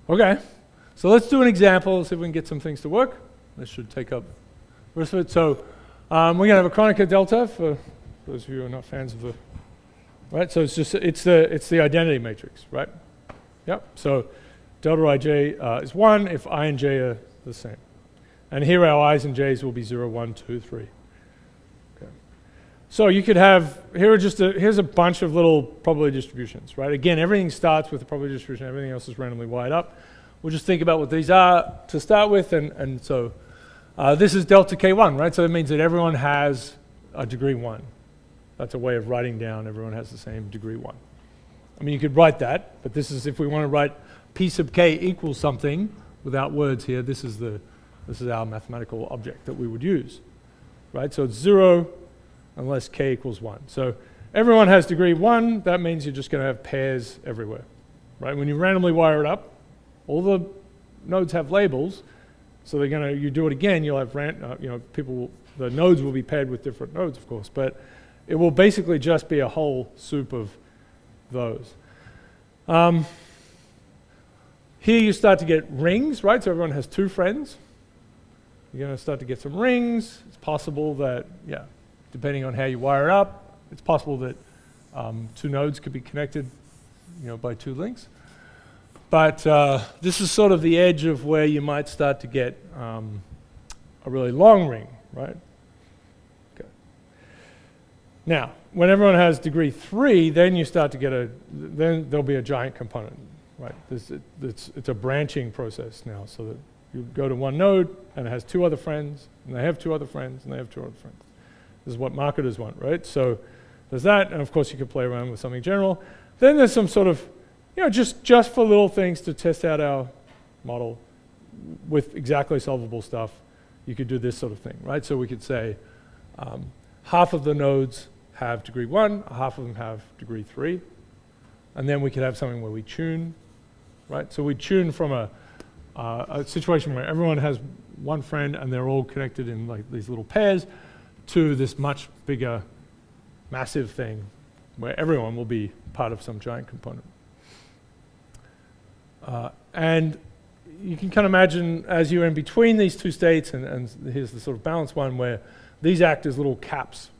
Okay, so let's do an example, see if we can get some things to work. This should take up the rest of it. So we're going to have a Kronecker delta for those of you who are not fans of the, right? So it's the identity matrix, right? Yep. So delta ij is 1 if I and j are the same. And here our i's and j's will be 0, 1, 2, 3. Okay. So you could have, here's a bunch of little probability distributions, right? Again, everything starts with a probability distribution, everything else is randomly wired up. We'll just think about what these are to start with, and so this is delta k1, right? So it means that everyone has a degree 1. That's a way of writing down everyone has the same degree 1. I mean, you could write that, but this is if we want to write p sub k equals something without words here, this is our mathematical object that we would use, right? So it's 0 unless k equals 1. So everyone has degree 1. That means you're just going to have pairs everywhere, right? When you randomly wire it up, all the nodes have labels, so you do it again, you'll have the nodes will be paired with different nodes, of course, but it will basically just be a whole soup of those. Here you start to get rings, right? So everyone has 2 friends. You're going to start to get some rings. It's possible that, depending on how you wire it up, it's possible that 2 nodes could be connected, by 2 links. But this is sort of the edge of where you might start to get a really long ring, right? Okay. Now, when everyone has degree 3, then you start to get then there'll be a giant component, right? It's a branching process now, so that you go to one node and it has 2 other friends, and they have 2 other friends, and they have 2 other friends. This is what marketers want, right? So there's that, and of course you could play around with something general. Then there's some sort of just for little things to test out our model with exactly solvable stuff, you could do this sort of thing, right? So we could say half of the nodes have degree 1, half of them have degree 3, and then we could have something where we tune, right? So we tune from a situation where everyone has 1 friend and they're all connected in like these little pairs to this much bigger, massive thing where everyone will be part of some giant component. And you can kind of imagine as you're in between these 2 states, and here's the sort of balanced one where these act as little caps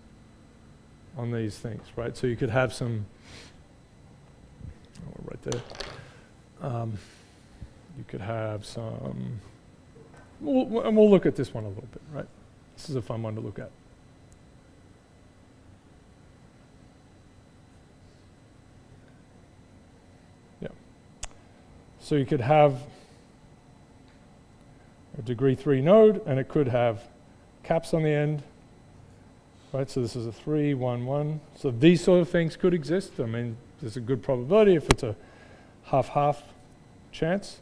on these things, right? So you could have some, right there. You could have some, and we'll look at this one a little bit, right? This is a fun one to look at. So you could have a degree 3 node, and it could have caps on the end, right? So this is a 3, 1, 1. So these sort of things could exist. I mean, there's a good probability if it's a half-half chance.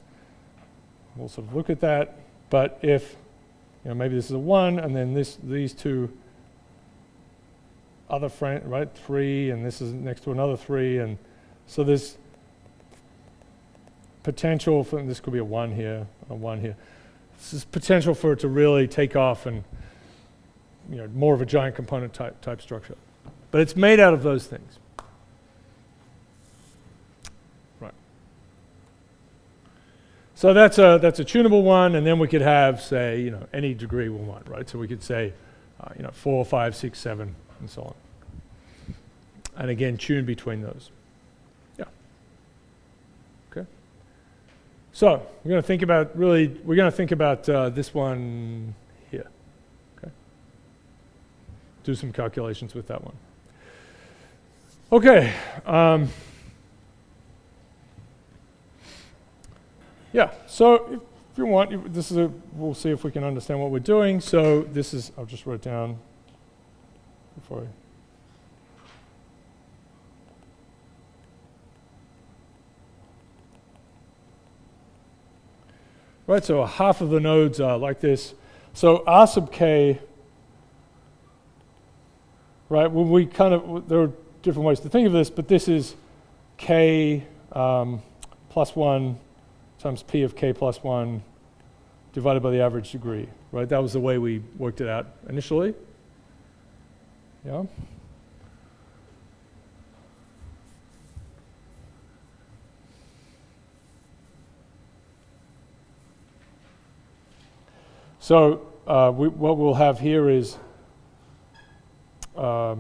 We'll sort of look at that. But if, maybe this is a 1, and then these 2 other friends, right? 3, and this is next to another 3, and so there's potential for, this could be a 1 here, a 1 here. This is potential for it to really take off and, more of a giant component type structure. But it's made out of those things. Right. So that's a tunable one, and then we could have, say, any degree we want, right? So we could say, 4, 5, 6, 7, and so on. And again, tune between those. So we're going to think about this one here. Okay. Do some calculations with that one. Okay. So if you want, we'll see if we can understand what we're doing. So this is, I'll just write it down before I. Right, so half of the nodes are like this. So R sub k, right, there are different ways to think of this, but this is k plus 1 times p of k plus 1 divided by the average degree, right? That was the way we worked it out initially. Yeah. So what we'll have here is, I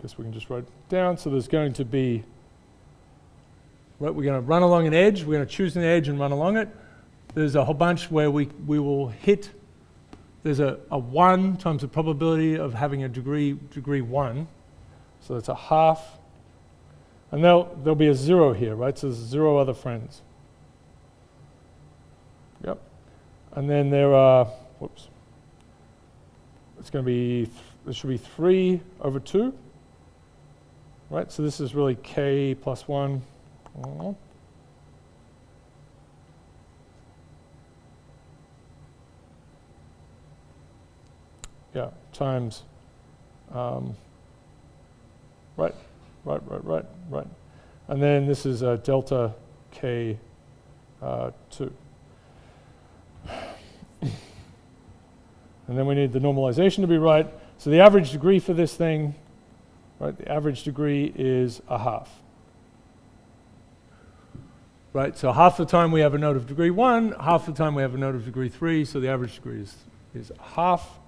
guess we can just write it down. So there's going to be, right, we're going to run along an edge. We're going to choose an edge and run along it. There's a whole bunch where we will hit, there's a 1 times the probability of having a degree 1. So that's a half. And there'll be a 0 here, right? So there's 0 other friends. Yep. And then there are, whoops. It's going to be, this should be 3 over 2. Right? So this is really k plus 1. Yeah, times, right. And then this is delta k 2. And then we need the normalization to be right. So the average degree for this thing, right, the average degree is a half. Right, so half the time we have a node of degree 1, half the time we have a node of degree 3, so the average degree is half,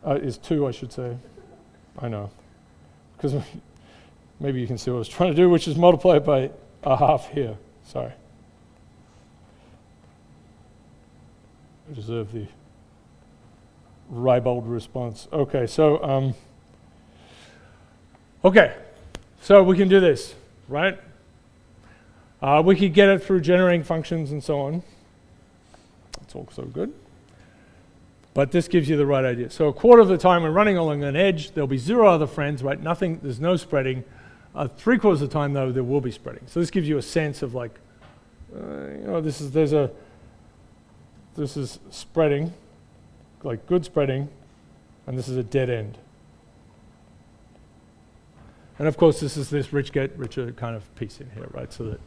is 2, I should say. I know, because maybe you can see what I was trying to do, which is multiply it by a half here. Sorry. I deserve the ribald response. Okay, so we can do this, right? We could get it through generating functions and so on. That's also good. But this gives you the right idea. So a quarter of the time we're running along an edge, there'll be 0 other friends, right? Nothing, there's no spreading. 3/4 of the time, though, there will be spreading. So this gives you a sense of like, this is spreading, like good spreading, and this is a dead end. And of course, this is this rich get richer kind of piece in here, right? So that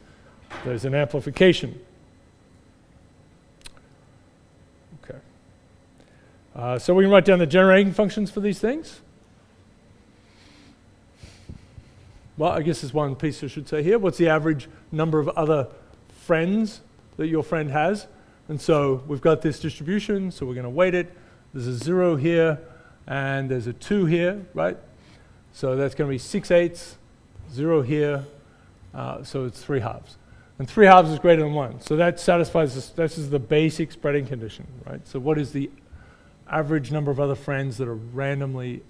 there's an amplification. Okay. So we can write down the generating functions for these things. Well, I guess there's one piece I should say here. What's the average number of other friends that your friend has? And so we've got this distribution, so we're going to weight it. There's a 0 here, and there's a 2 here, right? So that's going to be 6/8, 0 here, so it's 3 halves. And 3 halves is greater than 1. So that satisfies this. This is the basic spreading condition, right? So what is the average number of other friends that are randomly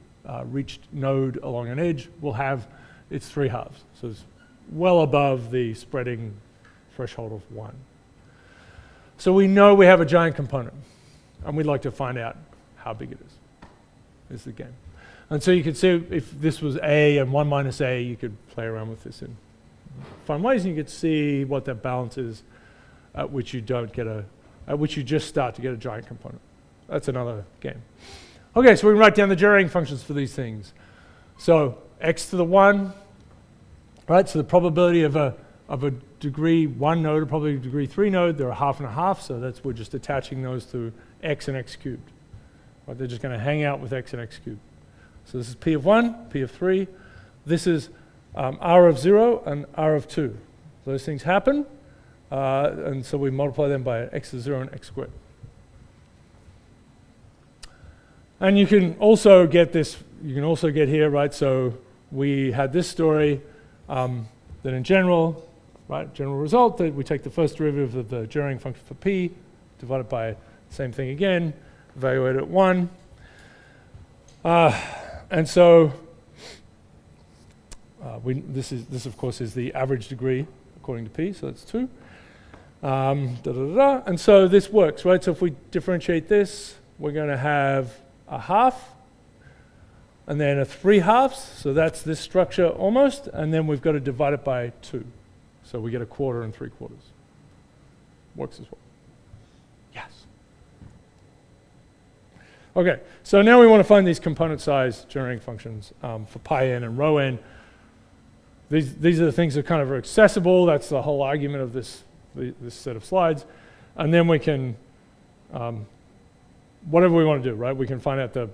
reached node along an edge? We'll have, it's 3 halves. So it's well above the spreading threshold of 1. So we know we have a giant component, and we'd like to find out how big it is the game. And so you could see if this was A and 1 minus A, you could play around with this in fun ways, and you could see what that balance is at which you just start to get a giant component. That's another game. Okay, so we can write down the generating functions for these things. So x to the 1, right? So the probability of a degree 1 node, or probably a degree 3 node, they're a half and a half, so we're just attaching those to x and x cubed. Right? They're just going to hang out with x and x cubed. So this is p of 1, p of 3. This is r of 0 and r of 2. Those things happen, and so we multiply them by x to 0 and x squared. And you can also get this, here, right? So we had this story that in general, right, general result, that we take the first derivative of the generating function for p, divide it by the same thing again, evaluate it at 1. And so this of course is the average degree according to p, so that's 2. And so this works, right? So if we differentiate this, we're going to have a half and then a 3 halves, so that's this structure almost, and then we've got to divide it by 2. So we get a 1/4 and 3/4. Works as well. Yes. Okay, so now we want to find these component size generating functions for pi n and rho n. These are the things that kind of are accessible. That's the whole argument of this set of slides. And then we can, whatever we want to do, right? We can find out the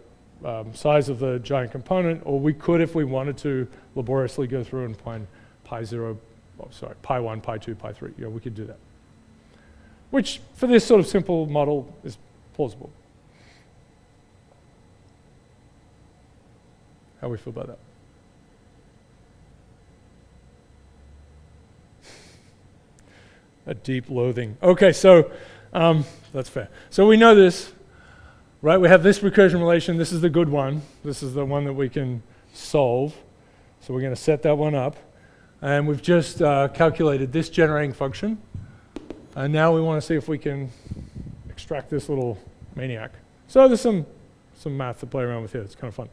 size of the giant component, or we could, if we wanted to, laboriously go through and find pi 1, pi 2, pi 3. We could do that. which for this sort of simple model is plausible. How do we feel about that? A deep loathing. Okay, so that's fair. So we know this, right? We have this recursion relation. This is the good one. This is the one that we can solve. So we're going to set that one up. And we've just calculated this generating function. And now we want to see if we can extract this little maniac. So there's some math to play around with here. It's kind of fun.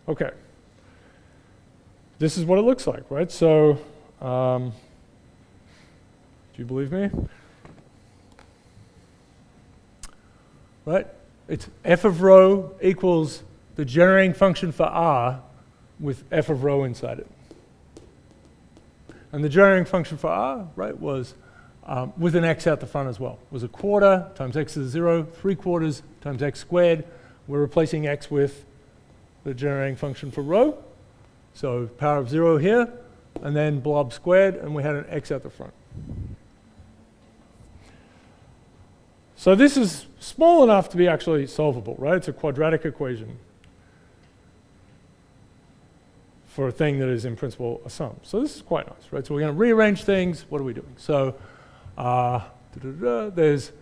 Okay. This is what it looks like, right? So do you believe me? Right? It's f of rho equals the generating function for r with f of rho inside it. And the generating function for r, right, was with an x out the front as well. It was a quarter times x to the 0, 3/4 times x squared. We're replacing x with the generating function for rho. So power of 0 here, and then blob squared, and we had an x out the front. So this is small enough to be actually solvable, right? It's a quadratic equation for a thing that is in principle a sum. So this is quite nice, right? So we're going to rearrange things. What are we doing? So there's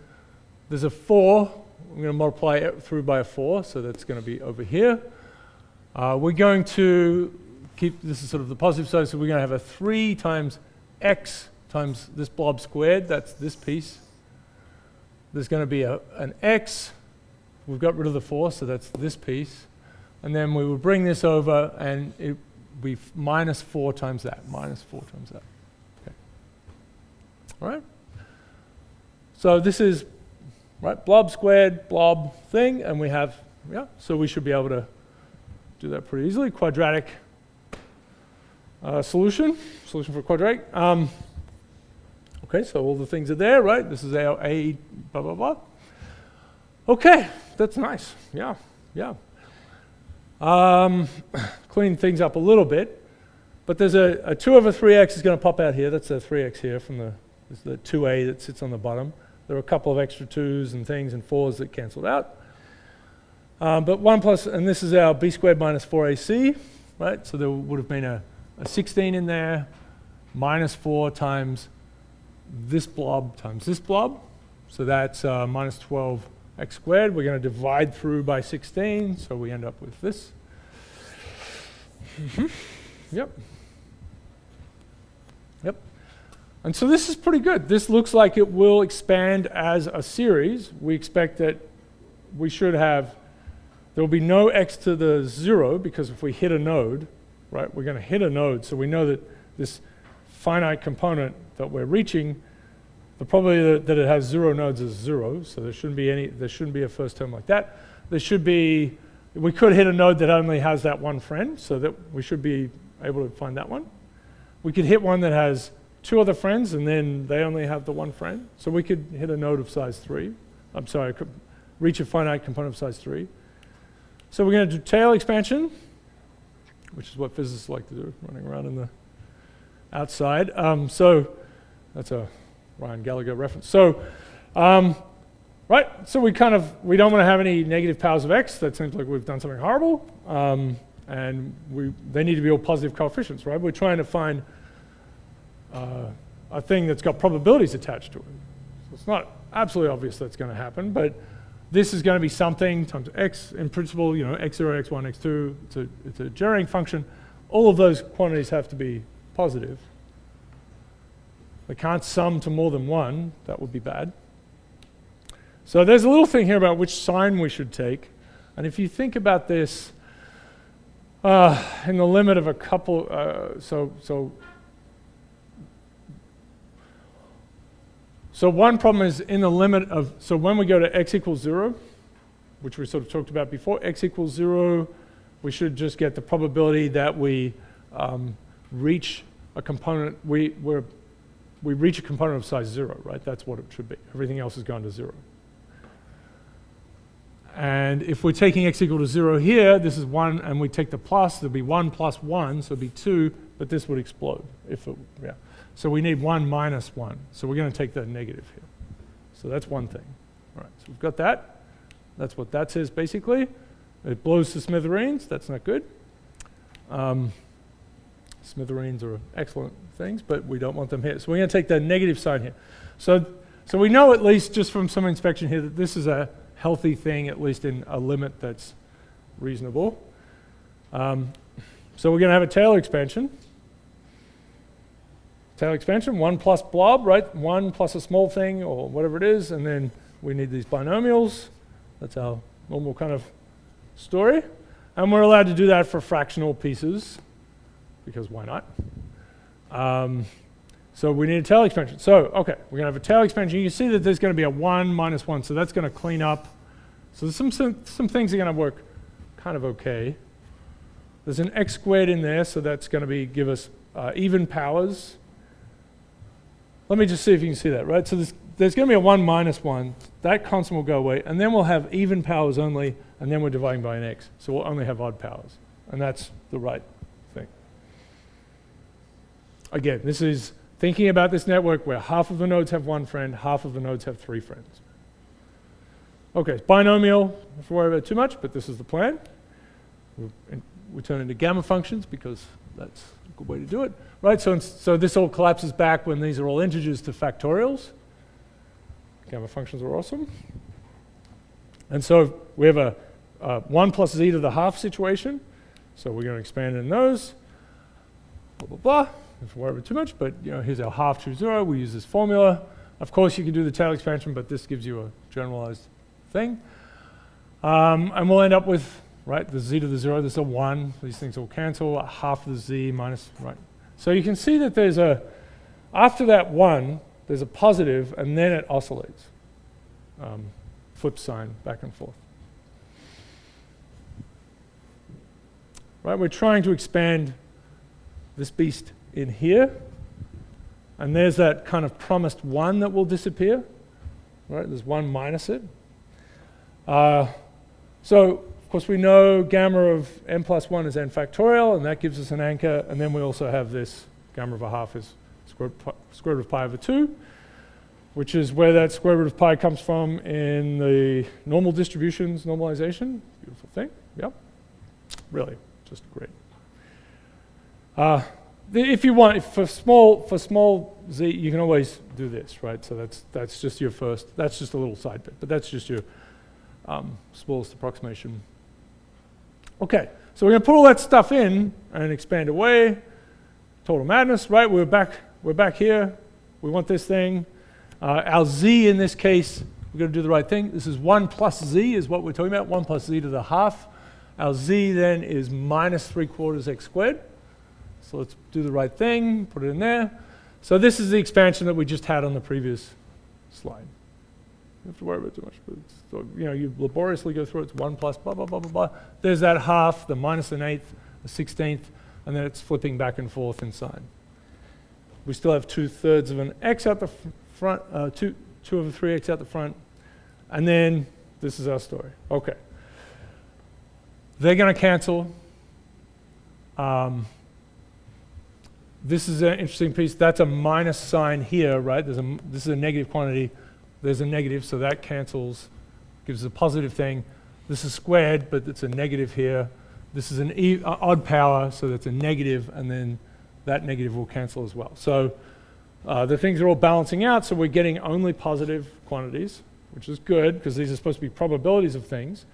a 4. I'm going to multiply it through by a 4, so that's going to be over here. We're going to keep, this is sort of the positive side, so we're going to have a 3 times x times this blob squared. That's this piece. There's going to be an x. We've got rid of the 4, so that's this piece. And then we will bring this over, and it will be minus 4 times that. Minus 4 times that. Okay. All right? So this is, right, blob squared, blob thing, and we have, yeah, so we should be able to do that pretty easily. Quadratic solution for quadratic. Okay, so all the things are there, right? This is our A, blah, blah, blah. Okay, that's nice. Yeah, yeah. Clean things up a little bit, but there's a 2 over 3x is going to pop out here. That's a 3x here from the 2a that sits on the bottom. There are a couple of extra 2s and things and 4s that cancelled out. But 1 plus, and this is our b squared minus 4ac, right? So there would have been a 16 in there, minus 4 times this blob times this blob. So that's minus 12x squared. We're going to divide through by 16, so we end up with this. Yep. Yep. And so this is pretty good. This looks like it will expand as a series. We expect that we should have, there will be no x to the 0, because if we hit a node, right, we're going to hit a node, so we know that this finite component that we're reaching, the probability that it has 0 nodes is 0, so there shouldn't be a first term like that. There should be, we could hit a node that only has that one friend, so that we should be able to find that one. We could hit one that has 2 other friends, and then they only have the one friend. So we could hit a node of size 3. I'm sorry, could reach a finite component of size 3. So we're going to do tail expansion, which is what physicists like to do, running around in the outside. So that's a Ryan Gallagher reference. So, right, so we don't want to have any negative powers of x. That seems like we've done something horrible. And they need to be all positive coefficients, right? We're trying to find a thing that's got probabilities attached to it. So it's not absolutely obvious that's going to happen, but this is going to be something times x. In principle, you know, x0, x1, x2. It's a generating function. All of those quantities have to be positive. They can't sum to more than 1. That would be bad. So there's a little thing here about which sign we should take. And if you think about this in the limit of a couple, so one problem is in the limit of, so when we go to x equals 0, which we sort of talked about before, x equals 0, we should just get the probability that we reach a component, we reach a component of size 0, right? That's what it should be. Everything else has gone to 0. And if we're taking x equal to 0 here, this is 1, and we take the plus, there'll be 1 plus 1, so it'll be 2, but this would explode. So we need 1 minus 1. So we're going to take the negative here. So that's one thing. All right, so we've got that. That's what that says basically. It blows to smithereens. That's not good. Smithereens are excellent things, but we don't want them here. So we're going to take the negative sign here. So we know at least just from some inspection here that this is a healthy thing, at least in a limit that's reasonable. So we're going to have a Taylor expansion. Taylor expansion, 1 plus blob, right? 1 plus a small thing or whatever it is, and then we need these binomials. That's our normal kind of story. And we're allowed to do that for fractional pieces, because why not? So we need a tail expansion. So, okay, we're going to have a tail expansion. You can see that there's going to be a 1 minus 1, so that's going to clean up. So there's some things are going to work kind of okay. There's an x squared in there, so that's going to give us even powers. Let me just see if you can see that, right? So there's going to be a 1 minus 1. That constant will go away, and then we'll have even powers only, and then we're dividing by an x. So we'll only have odd powers, and that's the right thing. Again, this is thinking about this network where half of the nodes have 1 friend, half of the nodes have 3 friends. Okay, it's binomial. Don't have to worry about it too much, but this is the plan. We turn into gamma functions because that's a good way to do it. Right, so this all collapses back when these are all integers to factorials. Gamma functions are awesome. And so we have a 1 plus z to the half situation. So we're going to expand in those. Blah, blah, blah. Don't have to worry about it too much, but here's our half true 0. We use this formula. Of course, you can do the tail expansion, but this gives you a generalized thing. And we'll end up with, right, the z to the 0. There's a 1. These things all cancel. Half the z minus, right. So you can see that there's after that 1, there's a positive, and then it oscillates. Flip sign back and forth. Right, we're trying to expand this beast in here, and there's that kind of promised 1 that will disappear. Right, there's 1 minus it. So, of course, we know gamma of n plus 1 is n factorial, and that gives us an anchor. And then we also have this gamma of a half is square root of pi over 2, which is where that square root of pi comes from in the normal distributions normalization. Beautiful thing. Yep. Really, just great. If you want, for small z, you can always do this, right? So that's just your first. That's just a little side bit, but that's just your smallest approximation. Okay, so we're going to put all that stuff in and expand away. Total madness, right? We're back here. We want this thing. Our z in this case, we're going to do the right thing. This is 1 plus z is what we're talking about, 1 plus z to the half. Our z then is minus 3/4 x squared. So let's do the right thing, put it in there. So this is the expansion that we just had on the previous slide. You don't have to worry about it too much, but so, you laboriously go through it. It's 1 plus blah, blah, blah, blah, blah. There's that half, the minus an eighth, a 16th, and then it's flipping back and forth inside. We still have 2/3 of an x out the front, 2 over 3x out the front, and then this is our story. Okay. They're going to cancel. This is an interesting piece. That's a minus sign here, right? This is a negative quantity. There's a negative, so that cancels, gives a positive thing. This is squared, but it's a negative here. This is an odd power, so that's a negative, and then that negative will cancel as well. So the things are all balancing out, so we're getting only positive quantities, which is good, because these are supposed to be probabilities of things.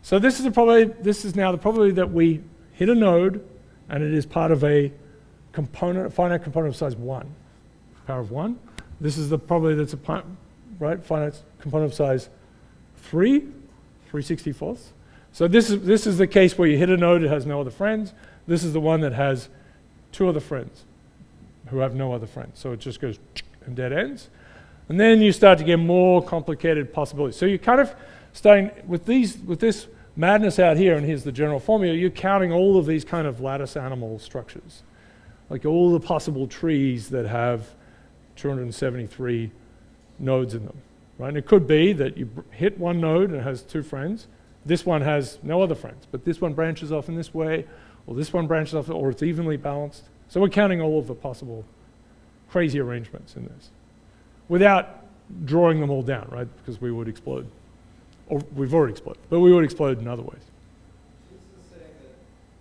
So this is now the probability that we hit a node, and it is part of a finite component of size 1, power of 1. This is the probability that's finite component of size 3/64. So this is the case where you hit a node, it has no other friends. This is the one that has 2 other friends who have no other friends. So it just goes and dead ends. And then you start to get more complicated possibilities. So you're kind of starting with this madness out here, and here's the general formula, you're counting all of these kind of lattice animal structures. Like all the possible trees that have 273 nodes in them, right? And it could be that you hit one node and it has 2 friends. This one has no other friends, but this one branches off in this way, or this one branches off, or it's evenly balanced. So we're counting all of the possible crazy arrangements in this, without drawing them all down, right? Because we would explode. Or we've already exploded, but we would explode in other ways. This is saying that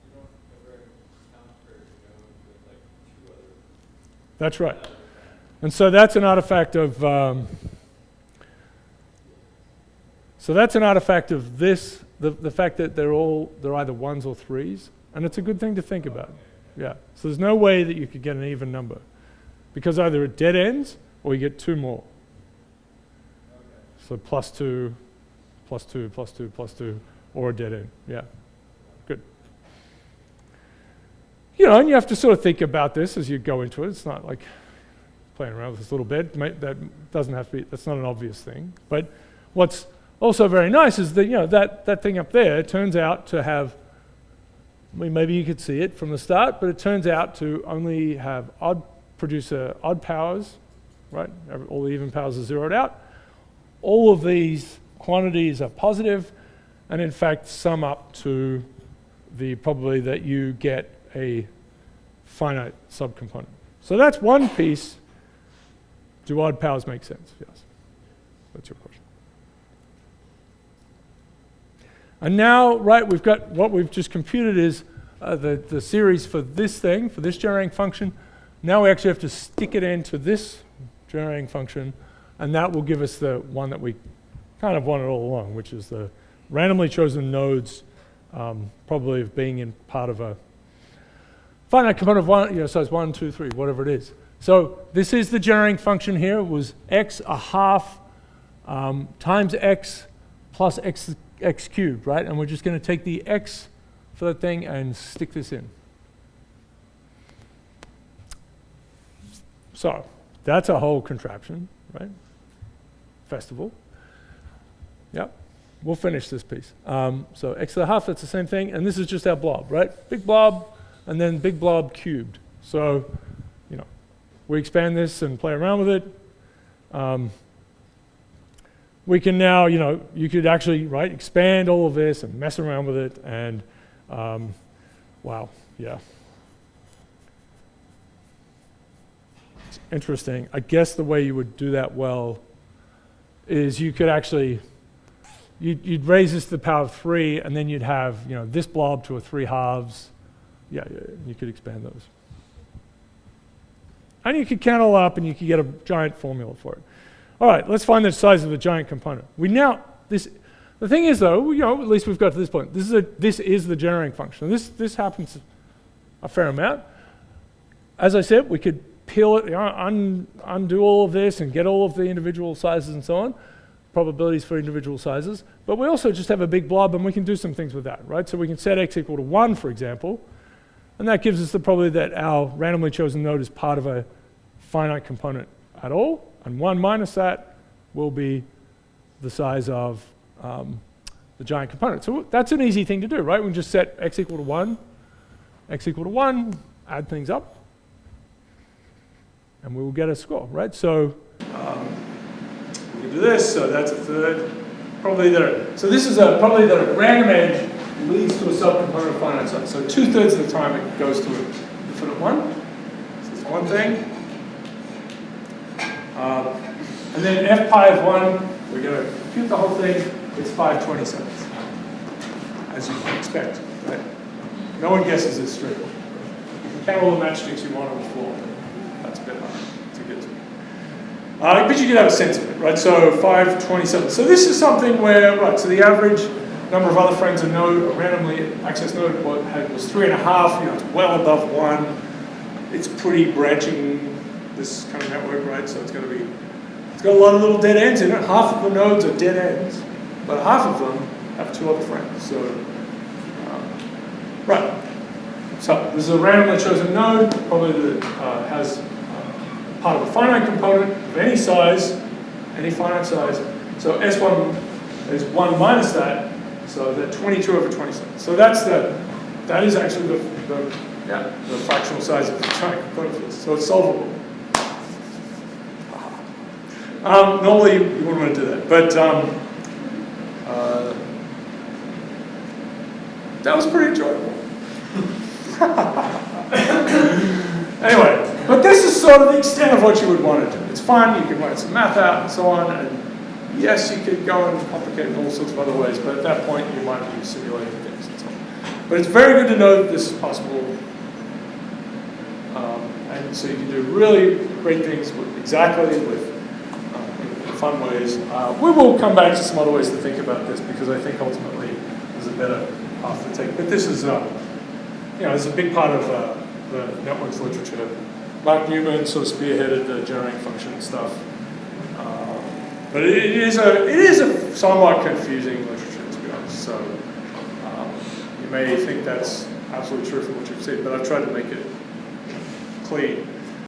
you don't ever count for node with like two other. That's right. And so that's an artifact of this, the fact that they're either ones or threes, and it's a good thing to think about. Yeah. So there's no way that you could get an even number, because either it dead ends or you get two more. So plus two, plus two, plus two, plus two, or a dead end. Yeah. Good. You know, and you have to sort of think about this as you go into it. It's not like playing around with this little bit. That doesn't have to be, that's not an obvious thing. But what's also very nice is that, you know, that thing up there turns out to have, I mean, maybe you could see it from the start, but it turns out to only have produce odd powers, right? All the even powers are zeroed out. All of these quantities are positive, and in fact sum up to the probability that you get a finite subcomponent. So that's one piece. Do odd powers make sense? Yes. That's your question. And now, right, we've got what we've just computed is the series for this thing, for this generating function. Now we actually have to stick it into this generating function, and that will give us the one that we kind of wanted all along, which is the randomly chosen nodes, probably of being in part of a finite component of one, you know, size 1, 2, 3, whatever it is. So this is the generating function here. It was x a half times x plus x cubed, right? And we're just going to take the x for that thing and stick this in. So that's a whole contraption, right? Festival. Yep. We'll finish this piece. So x to the half, that's the same thing. And this is just our blob, right? Big blob, and then big blob cubed. So, you know, we expand this and play around with it. We can now, you know, you could actually, right, expand all of this and mess around with it. And, wow, yeah. It's interesting. I guess the way you would do that well is you could actually, you'd raise this to the power of 3, and then you'd have, you know, this blob to a 3 halves. Yeah, you could expand those. And you could count all up, and you could get a giant formula for it. All right, let's find the size of the giant component. The thing is, though, you know, at least we've got to this point. This is the generating function. This happens a fair amount. As I said, we could peel it, you know, undo all of this and get all of the individual sizes and so on, probabilities for individual sizes. But we also just have a big blob, and we can do some things with that, right? So we can set x equal to 1, for example, and that gives us the probability that our randomly chosen node is part of a finite component at all, and 1 minus that will be the size of the giant component. So that's an easy thing to do, right? We can just set x equal to 1, add things up, and we will get a score, right? So we can do this, so that's a third. So this is a probability that a random edge leads to a subcomponent of finite size. So 2/3 of the time it goes to an infinite 1. So that's one thing. And then f pi of 1, we're going to compute the whole thing. It's 5/27, as you might expect, right? No one guesses this straight. You can count all the matchsticks you want on the floor. That's a bit hard to get to. But you can have a sense of it, right? So 5/27. So this is something where, right, so the average number of other friends a randomly accessed node was 3.5. You know, it's well above 1. It's pretty branching, this kind of network, right? So it's got a lot of little dead ends in it. Half of the nodes are dead ends, but half of them have 2 other friends. So, right. So this is a randomly chosen node, probably that has part of a finite component of any size, any finite size. So S1 is 1 minus that, so that 22/27. So that is actually the fractional size of the giant component for this. So it's solvable. Normally you wouldn't want to do that, but that was pretty enjoyable. Anyway, but this is so sort of the extent of what you would want to do. It's fun, you can write some math out and so on, and yes, you could go and complicate it in all sorts of other ways, but at that point you might be simulating things and so on. But it's very good to know that this is possible. And so you can do really great things with in fun ways. We will come back to some other ways to think about this because I think ultimately there's a better path to take. But this is, it's a big part of the networks literature. Mark Newman sort of spearheaded the generating function stuff. But it is a somewhat confusing literature, to be honest. So you may think that's absolutely true from what you've seen, but I've tried to make it clean.